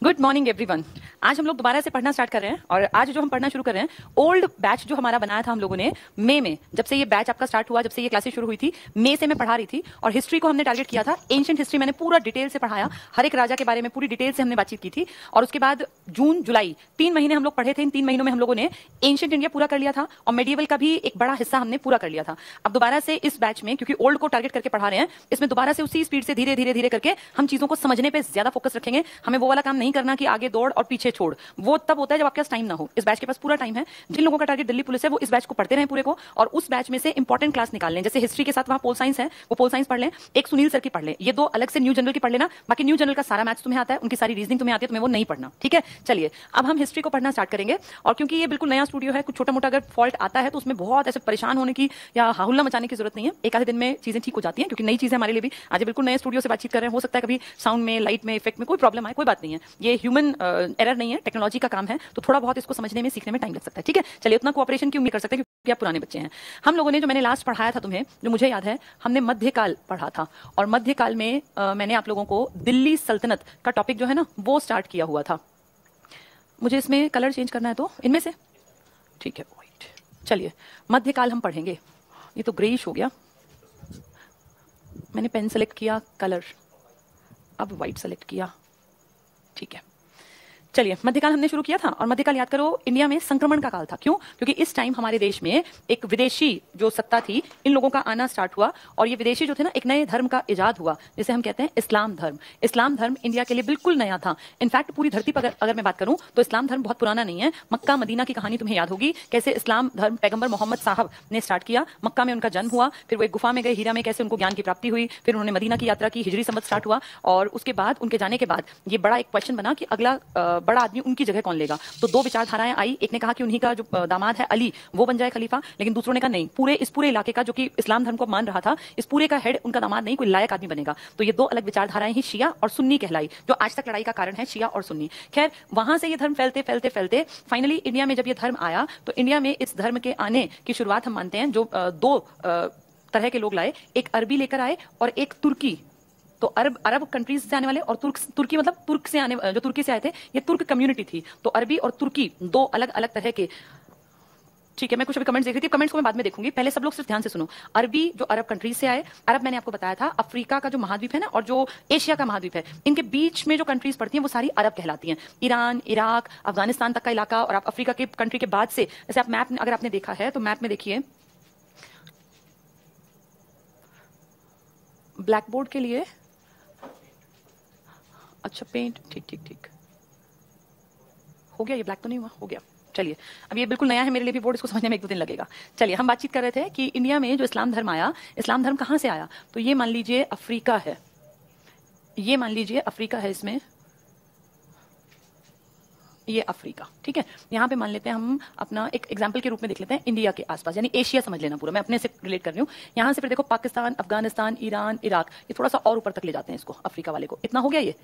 Good morning everyone. आज हम लोग दोबारा से पढ़ना स्टार्ट कर रहे हैं और आज जो हम पढ़ना शुरू कर रहे हैं ओल्ड बैच जो हमारा बनाया था हम लोगों ने मई में, जब से ये बैच आपका स्टार्ट हुआ, जब से ये क्लासेस शुरू हुई थी, मई से मैं पढ़ा रही थी और हिस्ट्री को हमने टारगेट किया था। एंशिएंट हिस्ट्री मैंने पूरा डिटेल से पढ़ाया, हर एक राजा के बारे में पूरी डिटेल से हमने बातचीत की थी और उसके बाद जून जुलाई 3 महीने हम लोग पढ़े थे। इन 3 महीनों में हम लोगों ने एंशिएंट इंडिया पूरा कर लिया था और मेडिएवल का भी एक बड़ा हिस्सा हमने पूरा कर लिया था। अब दोबारा से इस बैच में, क्योंकि ओल्ड को टारगेट करके पढ़ा रहे हैं, इसमें दोबारा से उसी स्पीड से धीरे धीरे धीरे करके हम चीजों को समझने पे ज्यादा फोकस रखेंगे। हमें वो वाला काम नहीं करना कि आगे दौड़ और पीछे छोड़, वो तब होता है जब आपके पास टाइम ना हो। इस बैच के पास पूरा टाइम है। जिन लोगों का टारगेट दिल्ली पुलिस है वो इस बैच को पढ़ते रहे पूरे को और उस बैच में से इंपॉर्टेंट क्लास निकाल लें। जैसे हिस्ट्री के साथ वहां पोल साइंस है, वो पोल साइंस पढ़ लें, एक सुनील सर की पढ़ लें, ये दो अलग से न्यू जनरल की पढ़ लेना। बाकी न्यू जनरल का सारा मैथ्स तुम्हें आता है, उनकी सारी रीजनिंग तुम्हें आती है, तुम्हें वो नहीं पढ़ना। ठीक है, चलिए अब हम हिस्ट्री को पढ़ना स्टार्ट करेंगे। और क्योंकि ये बिल्कुल नया स्टूडियो है, कुछ छोटा मोटा अगर फॉल्ट आता है तो उसमें बहुत ऐसे परेशान होने की या हाहुल्ला मचाने की जरूरत नहीं है। एक आधे दिन में चीजें ठीक हो जाती हैं, क्योंकि नई चीजें हमारे लिए भी। आज बिल्कुल नए स्टूडियो से बातचीत कर रहे हैं, हो सकता है कभी साउंड में, लाइट में, इफेक्ट में कोई प्रॉब्लम आए, कोई बात नहीं है। ये ह्यूमन एरर नहीं है, टेक्नोलॉजी का काम है, तो थोड़ा बहुत इसको समझने में, सीखने में टाइम लग सकता है। ठीक है, चलिए उतना कोऑपरेशन की उम्मीद कर सकते हैं क्योंकि आप पुराने बच्चे हैं। हम लोगों ने, जो मैंने लास्ट पढ़ाया था तुम्हें, जो मुझे याद है, हमने मध्यकाल पढ़ा था और मध्यकाल में मैंने आप लोगों को दिल्ली सल्तनत का टॉपिक जो है ना वो स्टार्ट किया हुआ था। मुझे इसमें कलर चेंज करना है तो इनमें से, ठीक है, व्हाइट। चलिए मध्यकाल हम पढ़ेंगे। ये तो ग्रेइश हो गया, मैंने पेन सेलेक्ट किया, कलर, अब व्हाइट सेलेक्ट किया। ठीक है, चलिए मध्यकाल हमने शुरू किया था और मध्यकाल याद करो इंडिया में संक्रमण का काल था। क्यों? क्योंकि इस टाइम हमारे देश में एक विदेशी जो सत्ता थी, इन लोगों का आना स्टार्ट हुआ और ये विदेशी जो थे ना, एक नए धर्म का इजाद हुआ जिसे हम कहते हैं इस्लाम धर्म। इस्लाम धर्म इंडिया के लिए बिल्कुल नया था। इनफैक्ट पूरी धरती पर अगर मैं बात करूं तो इस्लाम धर्म बहुत पुराना नहीं है। मक्का मदीना की कहानी तुम्हें याद होगी, कैसे इस्लाम धर्म पैगंबर मोहम्मद साहब ने स्टार्ट किया। मक्का में उनका जन्म हुआ, फिर वो एक गुफा में गए हीरा में, कैसे उनको ज्ञान की प्राप्ति हुई, फिर उन्होंने मदीना की यात्रा की, हिजरी संवत स्टार्ट हुआ और उसके बाद उनके जाने के बाद ये बड़ा एक क्वेश्चन बना कि अगला बड़ा आदमी उनकी जगह कौन लेगा। तो दो विचारधाराएं आई। एक ने कहा कि उन्हीं का जो दामाद है अली वो बन जाए खलीफा, लेकिन दूसरों ने कहा नहीं, इस पूरे इलाके का, जो कि इस्लाम धर्म को मान रहा था, इस पूरे का हेड उनका दामाद नहीं, कोई लायक आदमी बनेगा। तो ये दो अलग विचारधाराएं ही शिया और सुन्नी कहलाई, जो आज तक लड़ाई का कारण है, शिया और सुन्नी। खैर वहां से ये धर्म फैलते फैलते फैलते फाइनली इंडिया में जब ये धर्म आया तो इंडिया में इस धर्म के आने की शुरुआत हम मानते हैं जो दो तरह के लोग लाए। एक अरबी लेकर आए और एक तुर्की। तो अरब कंट्रीज से आने वाले और तुर्की मतलब तुर्क से आने, जो तुर्की से आए थे, ये तुर्क कम्युनिटी थी। तो अरबी और तुर्की दो अलग अलग तरह के। ठीक है, मैं कुछ अभी कमेंट्स देख रही थी, कमेंट्स को मैं बाद में देखूंगी, पहले सब लोग सिर्फ ध्यान से सुनो। अरबी जो अरब कंट्रीज से आए, अरब मैंने आपको बताया था अफ्रीका का जो महाद्वीप है ना और जो एशिया का महाद्वीप है, इनके बीच में जो कंट्रीज पड़ती हैं वो सारी अरब कहलाती हैं। ईरान, इराक, अफगानिस्तान तक का इलाका। और आप अफ्रीका के कंट्री के बाद से, जैसे आप मैप अगर आपने देखा है तो मैप में देखिए, ब्लैक बोर्ड के लिए, अच्छा पेंट, ठीक ठीक ठीक हो गया, ये ब्लैक तो नहीं हुआ, हो गया। चलिए अब ये बिल्कुल नया है मेरे लिए भी बोर्ड, इसको समझने में एक दो दिन लगेगा। चलिए हम बातचीत कर रहे थे कि इंडिया में जो इस्लाम धर्म आया, इस्लाम धर्म कहां से आया। तो ये मान लीजिए अफ्रीका है, ये मान लीजिए अफ्रीका है, इसमें ये अफ्रीका। ठीक है, यहाँ पे मान लेते हैं हम अपना एक एग्जांपल के रूप में देख लेते हैं इंडिया के आसपास, यानी एशिया समझ लेना पूरा, मैं अपने से रिलेट कर रही हूँ। यहाँ से फिर देखो पाकिस्तान, अफगानिस्तान, ईरान, इराक, ये थोड़ा सा और ऊपर तक ले जाते हैं इसको, अफ्रीका वाले को। इतना हो गया ये,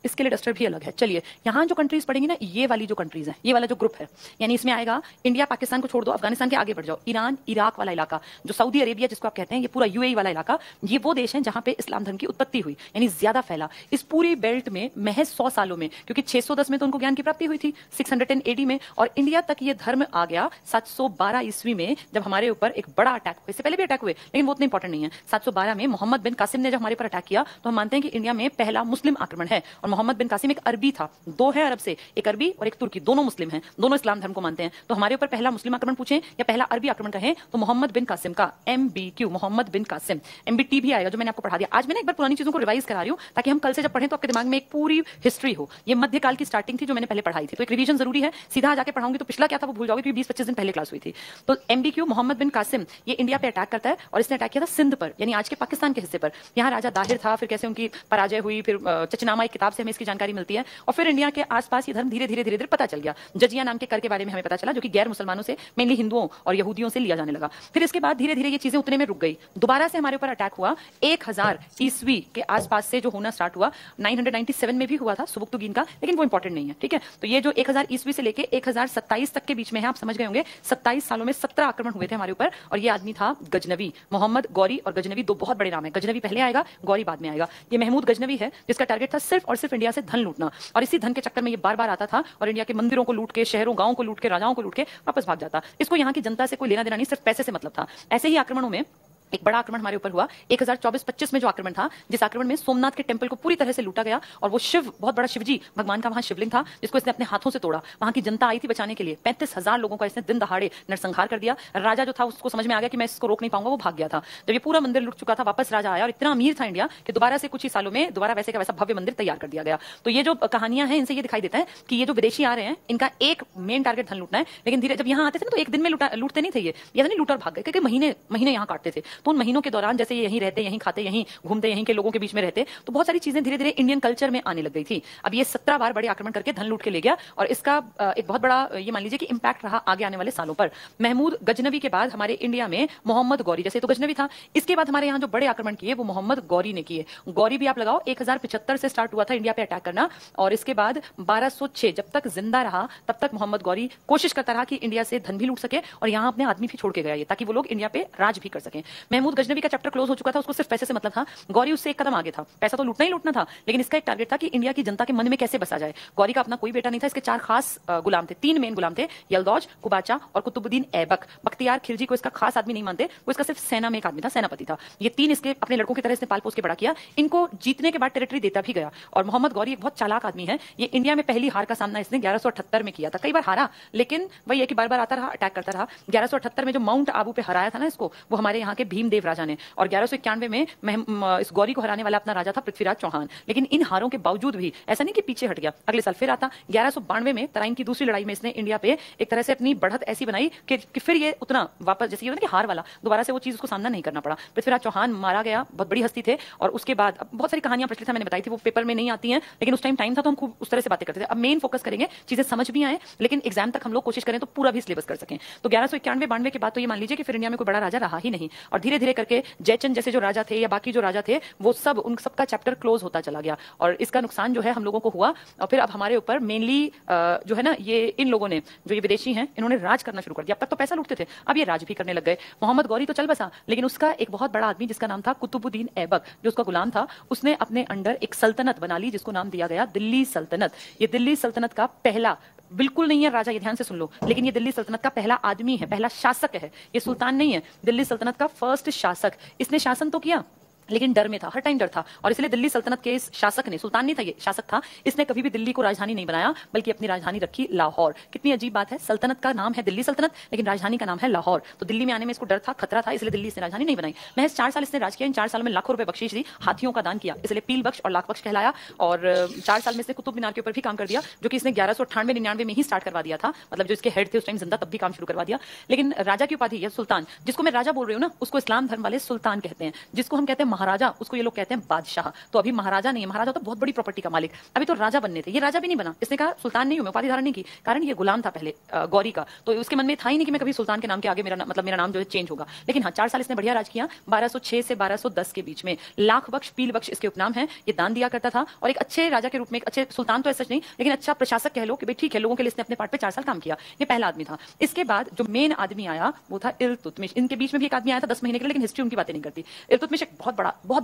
इसके लिए डस्टर भी अलग है। चलिए यहाँ जो कंट्रीज पड़ेंगी ना, ये वाली जो कंट्रीज है, ये वाला जो ग्रुप है, यानी इसमें आएगा इंडिया, पाकिस्तान को छोड़ दो, अफगानिस्तान के आगे बढ़ जाओ, ईरान, इराक वाला इलाका, जो सऊदी अरेबिया जिसको आप कहते हैं, ये पूरा यूएई वाला इलाका, ये वो देश है जहां पे इस्लाम धर्म की उत्पत्ति हुई, यानी ज्यादा फैला। इस पूरी बेल्ट में महज 100 सालों में, क्योंकि 610 में तो उनको ज्ञान की प्राप्ति हुई थी, 610 AD में, और इंडिया तक ये धर्म आ गया 712 ईस्वी में, जब हमारे ऊपर एक बड़ा अटैक हुआ। इससे पहले भी अटैक हुए लेकिन वो उतने इंपॉर्टेंट नहीं है। 712 में मोहम्मद बिन कासिम ने जब हमारे ऊपर अटैक किया तो हम मानते हैं कि इंडिया में पहला मुस्लिम आक्रमण है। और मोहम्मद बिन कासिम एक अरबी था, दो है अरब से, एक अरबी और एक तुर्की, दोनों मुस्लिम हैं, दोनों इस्लाम धर्म को मानते हैं। तो हमारे ऊपर पहला मुस्लिम आक्रमण पूछे या पहला अरबी आक्रमण कहें तो मोहम्मद बिन कासिम का, MBQ, मोहम्मद बिन कासिम। MBT भी आएगा जो मैंने आपको पढ़ा दिया। आज मैंने एक बार पुरानी चीजों को रिवाइज करा रही हूँ ताकि हम कल से जब पढ़ें तो आपके दिमाग में एक पूरी हिस्ट्री हो। ये मध्यकाल की स्टार्टिंग थी जो मैंने पहले पढ़ाई थी, तो एक रिवीजन जरूरी है। सीधा जाके पढ़ाऊंगी तो पिछला क्या था वो भूल जाओगे, क्योंकि 20-25 दिन पहले क्लास हुई थी। तो MBQ मोहम्मद बिन कासिम ये इंडिया पे अटैक करता है और इसने अटैक किया था सिंध पर, यानी आज के पाकिस्तान के हिस्से पर। यहाँ राजा दाहिर था, फिर कैसे उनकी पराजय हुई, फिर चचनामा एक किताब से हमें इसकी जानकारी मिलती है। और फिर इंडिया के आसपास ये धर्म धीरे धीरे धीरे धीरे पता चल गया। जजिया नाम के कर के बारे में हमें पता चला, जो कि गैर मुसलमानों से, मेनली हिंदुओं और यहूदियों से लिया जाने लगा। फिर इसके बाद धीरे धीरे ये चीजें उतने में रुक गई। दोबारा से हमारे ऊपर अटैक हुआ 1000 ईस्वी के आसपास से, जो होना स्टार्ट हुआ 997 में भी हुआ था सुबुक्तुगीन का, लेकिन वो इंपॉर्टेंट नहीं है। ठीक है, तो ये जो 1000 ईस्वी से लेके 1027 तक के बीच में है, आप समझ गए होंगे 27 सालों में 17 आक्रमण हुए थे हमारे ऊपर। और ये आदमी था गजनवी, मोहम्मद गौरी। और गजनवी दो बहुत बड़े नाम है, गजनवी पहले आएगा, गौरी बाद में आएगा। ये महमूद गजनवी है जिसका टारगेट था सिर्फ और सिर्फ इंडिया से धन लूटना, और इसी धन के चक्कर में ये बार बार आता था और इंडिया के मंदिरों को लूट के, शहरों गांवों को लूट के, राजाओं को लूट के वापस भाग जाता। इसको यहाँ की जनता से कोई लेना देना नहीं, सिर्फ पैसे से मतलब था। ऐसे ही आक्रमणों में एक बड़ा आक्रमण हमारे ऊपर हुआ 1024-25 में, जो आक्रमण था, जिस आक्रमण में सोमनाथ के टेंपल को पूरी तरह से लूटा गया। और वो शिव, बहुत बड़ा शिवजी भगवान का वहां शिवलिंग था, जिसको इसने अपने हाथों से तोड़ा। वहां की जनता आई थी बचाने के लिए, 35,000 लोगों का इसने दिन दहाड़े नरसंहार कर दिया। राजा जो था उसको समझ में आ गया कि मैं इसको रोक नहीं पाऊंगा, वो भाग गया था। जब ये पूरा मंदिर लूट चुका था, वापस राजा आया और इतना अमीर था इंडिया कि दोबारा से कुछ ही सालों में दोबारा वैसे का वैसा भव्य मंदिर तैयार कर दिया गया। तो ये जो कहानियां हैं, इनसे ये दिखाई देता है कि ये जो विदेशी आ रहे हैं, इनका एक मेन टारगेट धन लूटना है। लेकिन धीरे जब यहाँ आते थे ना, तो एक दिन में लूटते नहीं थे, ये नहीं लूट और भाग गए, क्योंकि महीने महीने यहाँ काटते थे। तो उन महीनों के दौरान जैसे ये यहीं रहते, यहीं खाते, यहीं घूमते, यहीं के लोगों के बीच में रहते, तो बहुत सारी चीजें धीरे धीरे इंडियन कल्चर में आने लग गई थी। अब ये 17 बार बड़े आक्रमण करके धन लूट के ले गया, और इसका एक बहुत बड़ा ये मान लीजिए कि इंपैक्ट रहा आगे आने वाले सालों पर। महमूद गजनवी के बाद हमारे इंडिया में मोहम्मद गौरी, जैसे तो गजनवी था, इसके बाद हमारे यहाँ जो बड़े आक्रमण किए वो मोहम्मद गौरी ने किए। गौरी भी आप लगाओ 1075 से स्टार्ट हुआ था इंडिया पे अटैक करना, और इसके बाद 1206 जब तक जिंदा रहा तब तक मोहम्मद गौरी कोशिश करता रहा कि इंडिया से धन भी लूट सके और यहाँ अपने आदमी भी छोड़ के गया ये, ताकि वो लोग इंडिया पे राज भी कर सकें। महमूद गजनवी का चैप्टर क्लोज हो चुका था, उसको सिर्फ पैसे से मतलब था। गौरी उससे एक कदम आगे था, पैसा तो लूटना ही लूटना था, लेकिन इसका एक टारगेट था कि इंडिया की जनता के मन में कैसे बसा जाए। गौरी का अपना कोई बेटा नहीं था, इसके 4 खास गुलाम थे, 3 मेन गुलाम थे, यलदौज, कुबाचा और कुतुबुद्दीन ऐबक। बख्तियार खिलजी को इसका खास आदमी नहीं मानते, वो इसका सिर्फ सेना में एक आदमी था, सेनापति था। ये 3 इसके अपने लड़कों की तरह इसने पाल पोस के बड़ा किया। इनको जीतने के बाद टेरिटरी देता भी गया। और मोहम्मद गौरी एक बहुत चालाक आदमी है। ये इंडिया में पहली हार का सामना इसने 1178 में किया था। कई बार हारा, लेकिन वही है कि बार बार आता रहा, अटैक करता रहा। 1178 में जो माउंट आबू पे हराया था ना इसको, वो हमारे यहाँ के भीमदेव राजा ने। और 1191 में इस गौरी को हराने वाला अपना राजा था पृथ्वीराज चौहान। लेकिन इन हारों के बावजूद भी ऐसा नहीं कि पीछे हट गया, अगले साल फिर आता। 1192 में तराइन की दूसरी लड़ाई में इसने इंडिया पे एक तरह से अपनी बढ़त ऐसी बनाई कि फिर ये उतना वापस, जैसे ये होता है कि हार वाला, दोबारा से वो चीज उसको सामना नहीं करना पड़ा। पृथ्वीराज चौहान मारा गया, बहुत बड़ी हस्ती थे। और उसके बाद बहुत सारी कहानियां प्रचलित मैंने बताई थी, वो पेपर में नहीं आती हैं, लेकिन उस टाइम था तो हम खूब उस तरह से बातें करते थे। अब मेन फोकस करेंगे, चीजें समझ भी आए, लेकिन एग्जाम तक हम लोग कोशिश करें तो पूरा भी सिलेबस कर सकें। तो 1191-92 के बाद तो ये मान लीजिए कि फिर इंडिया में कोई बड़ा राजा रहा ही नहीं, और धीरे धीरे करके जयचंद जैसे जो राजा थे या बाकी जो राजा थे, वो सब उन सबका चैप्टर क्लोज होता चला गया। और इसका नुकसान जो है हम लोगों को हुआ। और फिर अब हमारे ऊपर मेनली जो है ना, ये इन लोगों ने, जो ये विदेशी हैं, इन्होंने राज करना शुरू कर दिया। अब तक तो पैसा लूटते थे, अब ये राज भी करने लग गए। मोहम्मद गौरी तो चल बसा, लेकिन उसका एक बहुत बड़ा आदमी जिसका नाम था कुतुबुद्दीन ऐबक, जो उसका गुलाम था, उसने अपने अंडर एक सल्तनत बना ली जिसको नाम दिया गया दिल्ली सल्तनत। ये दिल्ली सल्तनत का पहला, बिल्कुल नहीं है राजा, ये ध्यान से सुन लो, लेकिन ये दिल्ली सल्तनत का पहला आदमी है, पहला शासक है। ये सुल्तान नहीं है, दिल्ली सल्तनत का फर्स्ट शासक। इसने शासन तो किया, लेकिन डर में था, हर टाइम डर था। और इसलिए दिल्ली सल्तनत के इस शासक ने, सुल्तान नहीं था ये, शासक था, इसने कभी भी दिल्ली को राजधानी नहीं बनाया, बल्कि अपनी राजधानी रखी लाहौर। कितनी अजीब बात है, सल्तनत का नाम है दिल्ली सल्तनत, लेकिन राजधानी का नाम है लाहौर। तो दिल्ली में आने में इसको डर था, खतरा था, इसलिए दिल्ली इसने राजधानी नहीं बनाई। महज 4 साल इसने राज किया। इन 4 सालों में लाखों रुपए बख्शीश दी, हाथियों का दान किया, इसलिए पील बख्श और लाख बख्श कहलाया। और 4 साल में इसने कुतुब मीनार के ऊपर भी काम कर दिया, जो कि इसने 1198-99 में ही स्टार्ट करवा दिया था। मतलब जो इसके हेड थे उस टाइम जिंदा, तब भी काम शुरू करवा दिया। लेकिन राजा की उपाधि है सुल्तान, जिसको मैं राजा बोल रही हूँ ना, उसको इस्लाम धर्म वाले सुल्तान कहते हैं। जिसको हम कहते हैं महाराजा, उसको ये लोग कहते हैं बादशाह। तो अभी महाराजा नहीं है, महाराजा तो बहुत बड़ी प्रॉपर्टी का मालिक, अभी तो राजा बनने थे। ये राजा भी नहीं बना, इसने कहा सुल्तान नहीं हूं मैं, उपाधि धारण नहीं की, कारण ये गुलाम था पहले गौरी का। तो उसके मन में था ही नहीं कि मैं कभी सुल्तान के नाम के आगे मेरा नाम जो है चेंज होगा। लेकिन हाँ, 4 साल इसने बढ़िया राज किया। 1206 से 1210 के बीच में लाख बख्श, पील बख्श इसके उपनाम है। ये दान दिया करता था और एक अच्छे राजा के रूप में, एक अच्छे सुल्तान तो ऐसा नहीं, लेकिन अच्छा प्रशासक कह लो कि भाई ठीक है, लोगों के लिए इसने अपने पार्ट पे 4 साल काम किया। ये पहला आदमी था। इसके बाद जो मेन आदमी आया वो था इल्तुतमिश। इनके बीच में भी एक आदमी आया था 10 महीने के लिए, लेकिन हिस्ट्री उनकी बातें नहीं करती। इल्तुतमिश एक बहुत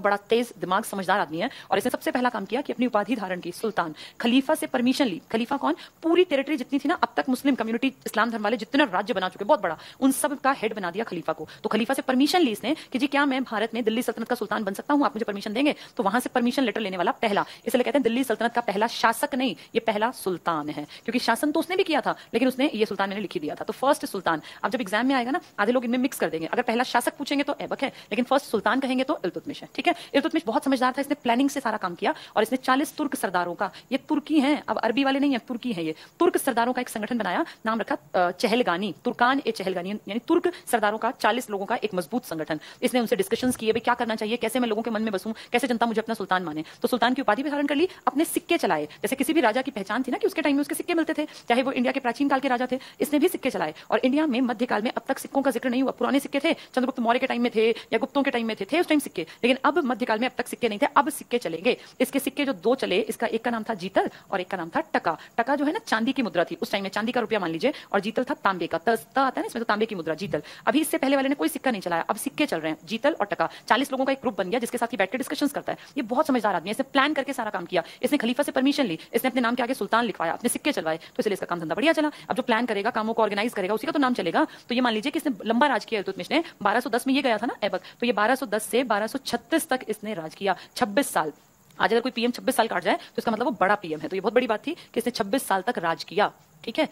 बड़ा तेज दिमाग, समझदार आदमी है। और इसने सबसे पहला काम किया कि अपनी उपाधि धारण की सुल्तान, खलीफा से परमिशन ली। खलीफा कौन? पूरी टेरिटरी जितनी थी ना अब तक मुस्लिम कम्युनिटी, इस्लाम धर्म वाले जितने राज्य बना चुके बहुत बड़ा, उन सब का हेड बना दिया खलीफा को। तो खलीफा से परमिशन ली इसने कि जी क्या मैं भारत में दिल्ली सल्तनत का सुल्तान बन सकता हूं, आप मुझे परमिशन देंगे? तो वहां से परमिशन लेटर लेने वाला पहला, इसलिए कहते हैं दिल्ली सल्तनत का पहला शासक नहीं, ये पहला सुल्तान है। क्योंकि शासन तो उसने भी किया था, लेकिन उसने ये सुल्तान ने लिख दिया था। तो फर्स्ट सुल्तान। अब जब एग्जाम में आएगा ना, आधे लोग इनमें मिक्स कर देंगे। अगर पहला शासक पूछेंगे तो ऐबक है, लेकिन फर्स्ट सुल्तान कहेंगे तो इल्तुतमिश है। ठीक है, इल्तुतमिश बहुत समझदार था, इसने प्लानिंग से सारा काम किया। और इसने 40 तुर्क सरदारों का, ये तुर्की हैं, अब अरबी वाले नहीं है, तुर्की है, ये तुर्क सरदारों का एक संगठन बनाया, नाम रखा चहलगानी, तुर्कान ए चहलगानी, यानी तुर्क सरदारों का 40 लोगों का एक मजबूत संगठन। इसने उनसे डिस्कशंस किए, भाई क्या करना चाहिए, कैसे मैं लोगों के मन में बसूं, कैसे जनता मुझे अपना सुल्तान माने। तो सुल्तान की उपाधि भी धारण कर ली, अपने सिक्के चलाए। जैसे किसी भी राजा की पहचान थी ना कि उसके टाइम में उसके सिक्के मिलते थे, चाहे वो इंडिया के प्राचीन काल के राजा थे, इसने भी सिक्के चलाए। और इंडिया में मध्यकाल में अब तक सिक्कों का जिक्र नहीं हुआ। पुराने सिक्के थे, चंद्रगुप्त मौर्य के टाइम में थे या गुप्तों के टाइम में थे उस टाइम सिक्के, लेकिन अब मध्यकाल में अब तक सिक्के नहीं थे, अब सिक्के चलेंगे। इसके सिक्के जो दो चले, इसका एक का नाम था जीतल और एक का नाम था टका। टका जो है ना चांदी की मुद्रा थी उस टाइम में, चांदी का रुपया मान लीजिए, और जीतल था तांबे का, त आता है ना इसमें, तो तांबे की मुद्रा जीतल। अभी इससे पहले वाले ने कोई सिक्का नहीं चलाया, अब सिक्के चल रहे हैं, जीतल और टका। 40 लोगों का एक ग्रुप बन गया जिसके साथ ये बैठ के डिस्कशन करता है। ये बहुत समझदार आदमी है, इसने प्लान करके सारा काम किया, इसने खलीफा से परमिशन ली, इसने अपने नाम के आगे सुल्तान लिखवाया, अपने सिक्के चलवाए, तो इसलिए इसका काम धंधा बढ़िया चला। अब जो प्लान करेगा, कामों को ऑर्गेनाइज करेगा, उसी का तो नाम चलेगा। तो ये मान लीजिए कि इसने लंबा राज किया इल्तुतमिश ने। 1210 में ये गया था ना ऐबक, तो ये 1210 से 1236 तक इसने राज किया, 26 साल। आज अगर कोई पीएम 26 साल काट जाए तो इसका मतलब वो बड़ा पीएम है। तो ये बहुत बड़ी बात थी कि इसने 26 साल तक राज किया। ठीक है,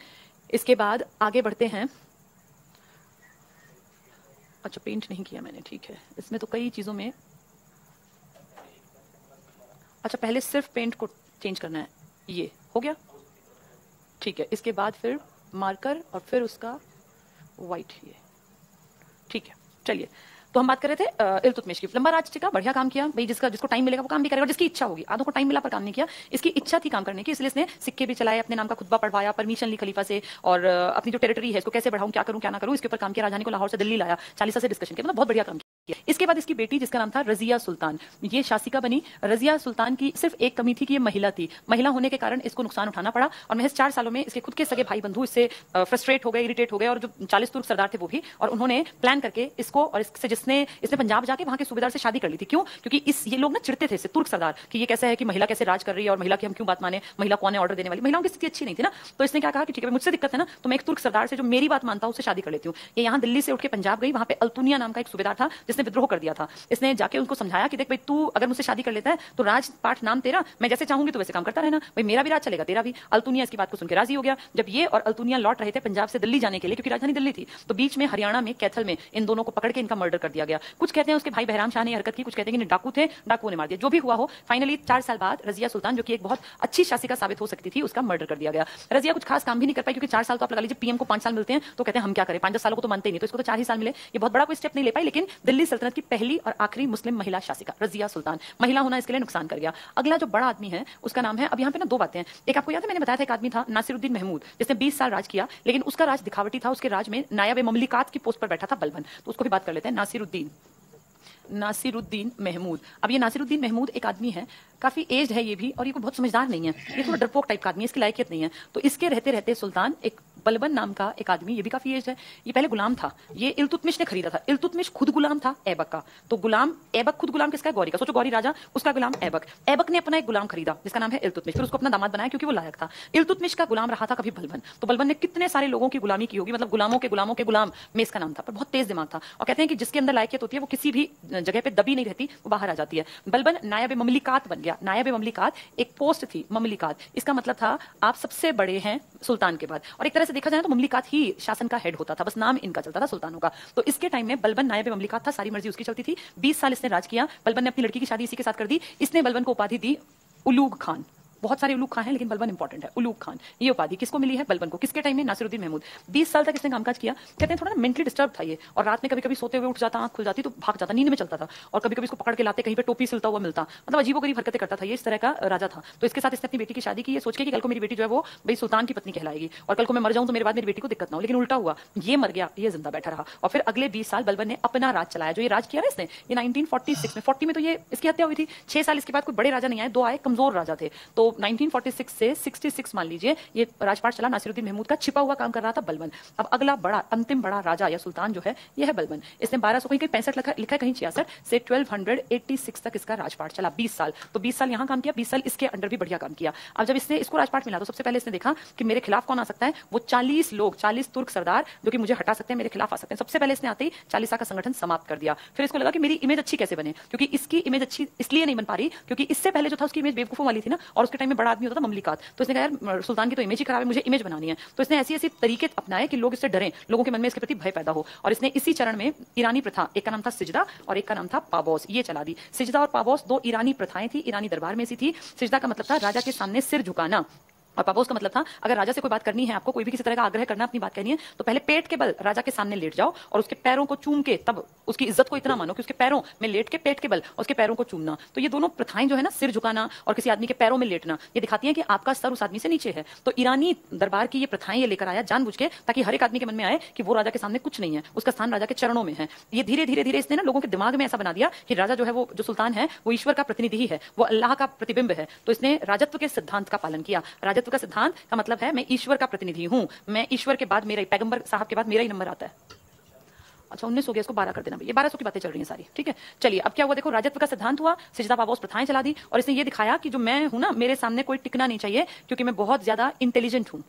इसके बाद आगे बढ़ते हैं। अच्छा, पेंट नहीं किया मैंने, ठीक है, इसमें तो कई चीजों में। अच्छा, पहले सिर्फ पेंट को चेंज करना है, ये हो गया, ठीक है। इसके बाद फिर मार्कर और फिर उसका व्हाइट, ये ठीक है। चलिए, तो हम बात कर रहे थे इल्तुतमिश की। लंबा राज टिका, बढ़िया काम किया भाई, जिसको टाइम मिलेगा वो काम भी करेगा, जिसकी इच्छा होगी। आधों को टाइम मिला पर काम नहीं किया, इसकी इच्छा थी काम करने की, इसलिए इसने सिक्के भी चलाए, अपने नाम का खुतबा पढ़वाया, परमिशन ली खलीफा से, और अपनी जो टेरिटरी है इसको कैसे बढ़ाऊं, क्या करूं क्या ना करूं, इसके ऊपर काम किया। राजधानी को लाहौर से दिल्ली लाया, 40 से डिस्कशन किया, मतलब बहुत बढ़िया काम किया। इसके बाद इसकी बेटी जिसका नाम था रजिया सुल्तान, ये शासिका बनी। रजिया सुल्तान की सिर्फ एक कमी थी कि ये महिला थी, महिला होने के कारण इसको नुकसान उठाना पड़ा, और महज 4 सालों में इसके खुद के सगे भाई बंधु इससे फ्रस्ट्रेट हो गए, इरिटेट हो गए, और जो 40 तुर्क सरदार थे वो भी, और उन्होंने प्लान करके इसको, और इससे इसने पंजाब जाके वहां के सूबेदार से शादी कर ली थी। क्यों? क्योंकि ये लोग ना चिढ़ते थे तुर्क सरदार कि ये कैसा है कि महिला कैसे राज कर रही है, और महिला की हम क्यों बात माने, महिला कौन है ऑर्डर देने वाली, महिलाओं की स्थिति अच्छी नहीं थी ना। तो इसने क्या कहा कि ठीक है, मुझसे दिक्कत है ना, तो मैं एक तुर्क सरदार से जो मेरी बात मानता हूं उससे शादी कर लेती हूँ। ये यहाँ दिल्ली से उठ के पंजाब गई, वहां पे अल्तुनिया नाम का एक सूबेदार था जिसने विद्रोह कर दिया था। इसने जाके उनको समझाया कि देख भाई, तू अगर मुझसे शादी कर लेता है तो राजपाट नाम तेरा, मैं जैसे चाहूंगी तो वैसे काम करता रहना, भाई मेरा भी राज चलेगा, तेरा भी। अल्तुनिया इसकी बात को सुनकर राजी हो गया। जब ये और अल्तुनिया लौट रहे थे पंजाब से दिल्ली जाने के लिए, क्योंकि राजधानी दिल्ली थी, तो बीच में हरियाणा में कैथल में इन दोनों को पकड़ के इनका मर्डर कर दिया गया। कुछ कहते हैं उसके भाई बहराम शाह ने हरकत की, कुछ कहते हैं कि डाकू थे, डाकुओं ने मार दिया। जो भी हुआ हो, फाइनली 4 साल बाद रजिया सुल्तान, जो कि एक बहुत अच्छी शासिका साबित हो सकती थी, उसका मर्डर कर दिया गया। रजिया कुछ खास काम भी नहीं कर पाई, क्योंकि 4 साल तो आप लगा लीजिए, पीएम को 5 साल मिलते हैं तो कहते हैं हम क्या करें, 5-10 सालों को तो मानते ही नहीं, तो इसको तो 4 ही साल मिले। ये बहुत बड़ा कोई स्टेप नहीं ले पाई, लेकिन दिल्ली सल्तनत की पहली और आखिरी मुस्लिम महिला शासिका रजिया सुल्तान। महिला होना इसके लिए नुकसान कर गया। अगला जो बड़ा आदमी है उसका नाम है, अब यहाँ पे ना 2 बातें हैं। एक आपको याद है मैंने बताया था, एक आदमी था नासिरुद्दीन महमूद, जिसने 20 साल राज किया, लेकिन उसका राज दिखावटी था। उसके राज में नायब ममलिकात की पोस्ट पर बैठा था बलबन, तो उसको भी बात कर लेते हैं। नासिरुद्दीन महमूद। अब ये नासिरुद्दीन महमूद एक आदमी है, काफी एज्ड है ये भी, और ये कोई बहुत समझदार नहीं है, ये थोड़ा डरपोक टाइप का आदमी है, इसकी लायकियत नहीं है। तो इसके रहते रहते सुल्तान, एक बलबन नाम का एक आदमी, ये भी काफी एज्ड है, ये पहले गुलाम था, ये इल्तुतमिश ने खरीदा था। इल्तुतमिश खुद गुलाम था ऐबक का, तो गुलाम ऐबक खुद गुलाम किसका है, गौरी का। सोचो, गौरी राजा, उसका गुलाम ऐबक। ऐबक ने अपना एक गुलाम खरीदा जिसका नाम है इल्तुतमिश, फिर उसको अपना दामाद बनाया क्योंकि वो लायक था। इल्तुतमिश का गुलाम रहा था कभी बलबन, तो बलबन ने कितने सारे लोगों की गुलामी की होगी, मतलब गुलामों के गुलाम में इसका नाम था, पर बहुत तेज दिमाग था। और कहते हैं कि जिसके अंदर लायकियत होती है वो किसी भी जगह पे दबी नहीं रहती, वो बाहर आ जाती है। बलबन नायब ममलिकात बन गया। नायब ममलिकात एक पोस्ट थी, ममलिकात इसका मतलब था आप सबसे बड़े हैं सुल्तान के बाद, और एक तरह से देखा जाए तो ममलिकात ही शासन का हेड होता था, बस नाम इनका चलता था सुल्तानों का। तो इसके टाइम में बलबन नायब ममलिकात था, सारी मर्जी उसकी चलती थी। 20 साल इसने राज किया। बलबन ने अपनी लड़की की शादी इसी के साथ कर दी। इसने बलबन को उपाधि दी उलूग खान। बहुत सारे उलूग खान हैं, लेकिन बलबन इंपॉर्टेंट है। उलूग खान, ये उपाधि किसको मिली है, बलबन को। किसके टाइम में, नासिरुद्दीन महमूद। 20 साल तक इसने कामकाज किया। कहते हैं थोड़ा ना मेंटली डिस्टर्ब था ये, और रात में कभी कभी सोते हुए उठ जाता, आंख खुल जाती तो भाग जाता, नींद में चलता था, और कभी कभी इसको पकड़ के लाते, कहीं पे टोपी सिलता हुआ मिलता, मतलब अजीबोगरीब हरकतें करता था। ये इस तरह का राजा था। तो इसके साथ इसने अपनी बेटी की शादी की, ये सोच के कि कल को मेरी बेटी जो है वो भाई सुल्तान की पत्नी कहलाएगी, और कल को मैं मर जाऊं तो मेरे बाद मेरी बेटी को दिक्कत ना हो। लेकिन उल्टा हुआ, ये मर गया, ये जिंदा बैठा रहा। और फिर अगले 20 साल बलबन ने अपना राज चलाया। जो ये राज किया ना इसने, ये 1946 में, 40 में तो ये इसकी हत्या हुई थी। 6 साल इसके बाद कोई बड़े राजा नहीं आए, 2 आए, कमजोर राजा थे। तो 1946 से 66 मान लीजिए ये राजपाट चला। नासिरुद्दीन महमूद का छिपा हुआ काम कर रहा था बलबन। अब अगला बड़ा, अंतिम बड़ा राजा या सुल्तान जो है, ये है बलबन। इसने 1200 कहीं 65 लिखा है, कहीं 66 से 1286 तक इसका राजपाट चला, 20 साल। तो 20 साल यहाँ काम किया, 20 साल इसके अंडर भी बढ़िया काम किया। अब जब इसने इसको राजपाट मिला तो सबसे पहले इसने देखा कि मेरे खिलाफ कौन आ सकता है। वो 40 लोग, 40 तुर्क सरदार जो कि मुझे हटा सकते हैं, मेरे खिलाफ आ सकते हैं। सबसे पहले इसने आते ही 40 का संगठन समाप्त कर दिया। फिर इसको लगा कि मेरी इमेज अच्छी कैसे बने, क्योंकि इसकी इमेज अच्छी इसलिए नहीं बन पा रही क्योंकि इससे पहले जो था उसकी इमेज बेवकूफों वाली थी ना, और उसके टाइम में बड़ा आदमी होता था ममलिकात। तो इसने कहा यार सुल्तान की तो इमेज ही खराब है, मुझे इमेज बनानी है। तो इसने ऐसी ऐसी तरीके अपनाए कि लोग इससे डरें, लोगों के मन में इसके प्रति भय पैदा हो। और इसने इसी चरण में ईरानी प्रथा, एक का नाम था सिजदा और एक का नाम था पाबोस, ये चला दी। सिजदा और पाबोस 2 ईरानी प्रथाएं थी, ईरानी दरबार में सी थी। सिजदा का मतलब था राजा के सामने सिर झुकाना, और पापोस का मतलब था अगर राजा से कोई बात करनी है, आपको कोई भी किसी तरह का आग्रह करना, अपनी बात कहनी है, तो पहले पेट के बल राजा के सामने लेट जाओ और उसके पैरों को चूम के तब उसकी इज्जत को इतना मानो कि उसके पैरों में लेट के पेट के बल उसके पैरों को चूमना। तो ये दोनों प्रथाएं जो है ना, सिर झुकाना और किसी आदमी के पैरों में लेटना, ये दिखाती है कि आपका स्तर उस आदमी से नीचे है। तो ईरानी दरबार की ये प्रथाएं ये लेकर आया जानबूझ के, ताकि हर एक आदमी के मन में आए कि वो राजा के सामने कुछ नहीं है, उसका स्थान राजा के चरणों में है। ये धीरे धीरे धीरे इसने ना लोगों के दिमाग में ऐसा बना दिया कि राजा जो है, वो जो सुल्तान है, वो ईश्वर का प्रतिनिधि ही है, वो अल्लाह का प्रतिबिंब है। तो इसने राजत्व के सिद्धांत का पालन किया। राजत्व का सिद्धांत का मतलब है मैं ईश्वर का प्रतिनिधि हूं, मैं ईश्वर के बाद मेरा ही, पैगंबर साहब के बाद मेरा ही नंबर आता है। अच्छा 19 हो गया, इसको 12 कर देना। ये 1200 की बातें चल रही हैं सारी, ठीक है। चलिए अब क्या हुआ, देखो राजत्व का सिद्धांत हुआ, सिजदा पापोस प्रथाएं चला दी, और इसने ये दिखाया कि जो मैं हूं ना, मेरे सामने कोई टिकना नहीं चाहिए, क्योंकि मैं बहुत ज्यादा इंटेलिजेंट हूं,